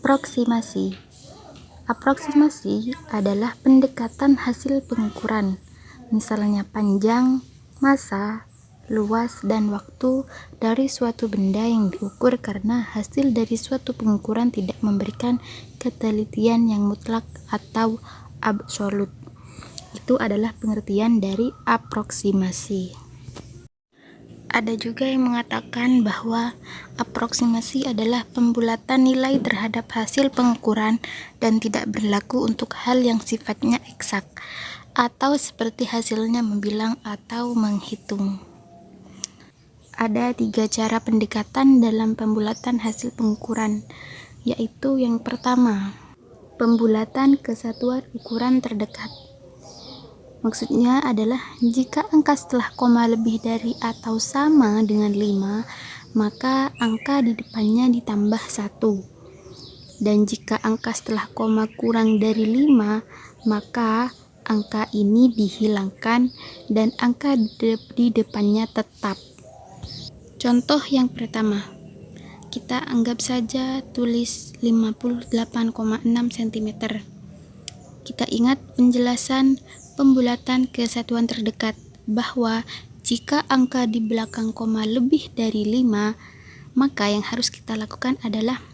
Aproksimasi. Aproksimasi adalah pendekatan hasil pengukuran, misalnya panjang, massa, luas, dan waktu dari suatu benda yang diukur karena hasil dari suatu pengukuran tidak memberikan ketelitian yang mutlak atau absolut. Itu adalah pengertian dari aproksimasi. Ada juga yang mengatakan bahwa aproksimasi adalah pembulatan nilai terhadap hasil pengukuran dan tidak berlaku untuk hal yang sifatnya eksak, atau seperti hasilnya membilang atau menghitung. Ada 3 cara pendekatan dalam pembulatan hasil pengukuran, yaitu yang pertama, pembulatan kesatuan ukuran terdekat. Maksudnya adalah jika angka setelah koma lebih dari atau sama dengan 5, maka angka di depannya ditambah 1. Dan jika angka setelah koma kurang dari 5, maka angka ini dihilangkan dan angka di depannya tetap. Contoh yang pertama, kita anggap saja tulis 58,6 cm. Kita ingat penjelasan pembulatan kesatuan terdekat bahwa jika angka di belakang koma lebih dari 5, maka yang harus kita lakukan adalah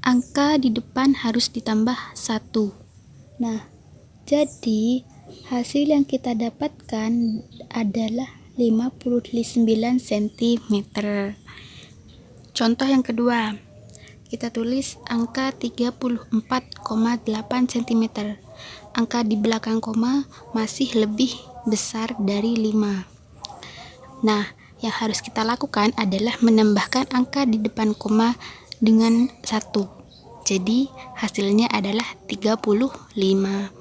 angka di depan harus ditambah 1. Nah, jadi hasil yang kita dapatkan adalah 59 cm. Contoh yang kedua, kita tulis angka 34,8 cm. Angka di belakang koma masih lebih besar dari 5. Nah, yang harus kita lakukan adalah menambahkan angka di depan koma dengan 1. Jadi, hasilnya adalah 35.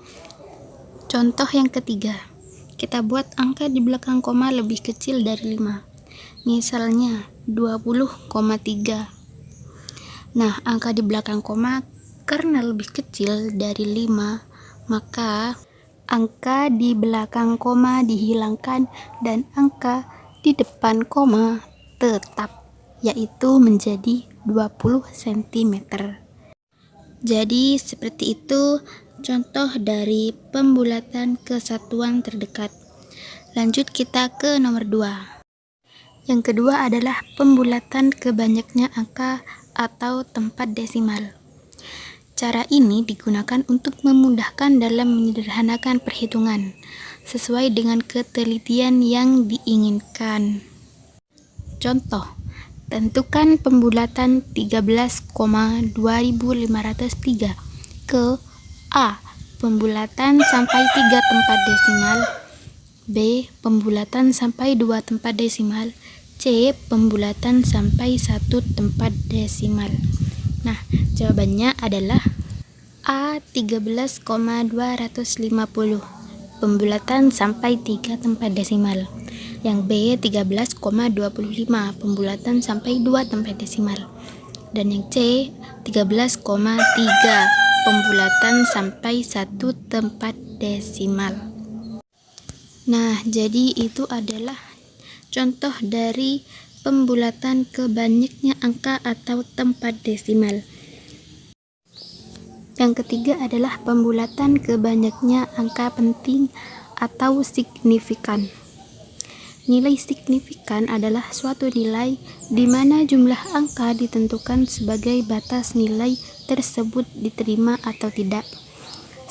Contoh yang ketiga, kita buat angka di belakang koma lebih kecil dari 5. Misalnya, 20,3. Nah, angka di belakang koma karena lebih kecil dari 5, maka angka di belakang koma dihilangkan dan angka di depan koma tetap, yaitu menjadi 20 cm. Jadi seperti itu contoh dari pembulatan kesatuan terdekat. Lanjut kita ke nomor 2. Yang kedua adalah pembulatan ke banyaknya angka atau tempat desimal. Cara ini digunakan untuk memudahkan dalam menyederhanakan perhitungan, sesuai dengan ketelitian yang diinginkan. Contoh, tentukan pembulatan 13,2503 ke A. Pembulatan sampai 3 tempat desimal, B. Pembulatan sampai 2 tempat desimal, C. Pembulatan sampai 1 tempat desimal. Nah, jawabannya adalah A. 13,250 pembulatan sampai 3 tempat desimal. Yang B. 13,25 pembulatan sampai 2 tempat desimal. Dan yang C. 13,3 pembulatan sampai 1 tempat desimal. Nah, jadi itu adalah contoh dari pembulatan ke banyaknya angka atau tempat desimal. Yang ketiga adalah pembulatan ke banyaknya angka penting atau signifikan. Nilai signifikan adalah suatu nilai di mana jumlah angka ditentukan sebagai batas nilai tersebut diterima atau tidak.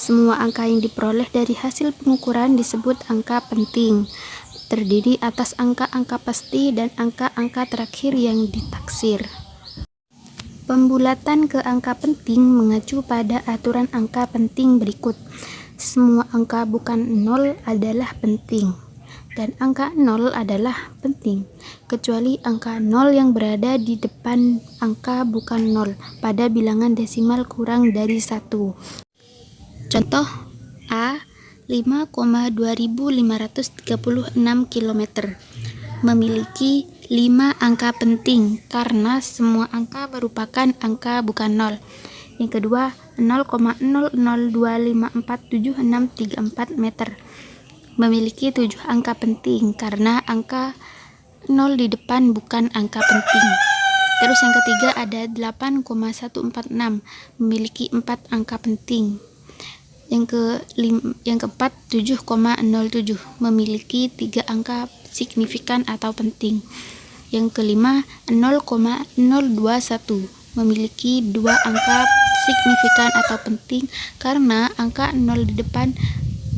Semua angka yang diperoleh dari hasil pengukuran disebut angka penting, terdiri atas angka-angka pasti dan angka-angka terakhir yang ditaksir. Pembulatan ke angka penting mengacu pada aturan angka penting berikut. Semua angka bukan 0 adalah penting, dan angka 0 adalah penting, kecuali angka 0 yang berada di depan angka bukan 0 pada bilangan desimal kurang dari 1. Contoh A. 5,2536 km memiliki 5 angka penting karena semua angka merupakan angka bukan 0. Yang kedua, 0,00254764 meter memiliki 7 angka penting karena angka 0 di depan bukan angka penting. Terus yang ketiga ada 8,146 memiliki 4 angka penting. Yang keempat 7,07 memiliki 3 angka signifikan atau penting. Yang kelima 0,021 memiliki 2 angka signifikan atau penting karena angka 0 di depan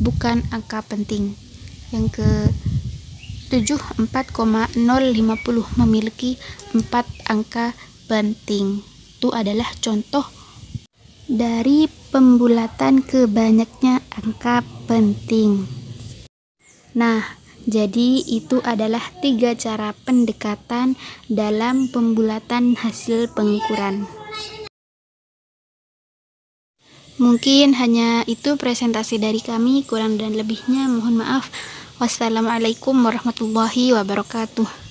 bukan angka penting. Yang ke-7 4,050 memiliki 4 angka penting. Itu adalah contoh dari pembulatan ke banyaknya angka penting. Nah, jadi itu adalah 3 cara pendekatan dalam pembulatan hasil pengukuran. Mungkin hanya itu presentasi dari kami, kurang dan lebihnya mohon maaf. Wassalamualaikum warahmatullahi wabarakatuh.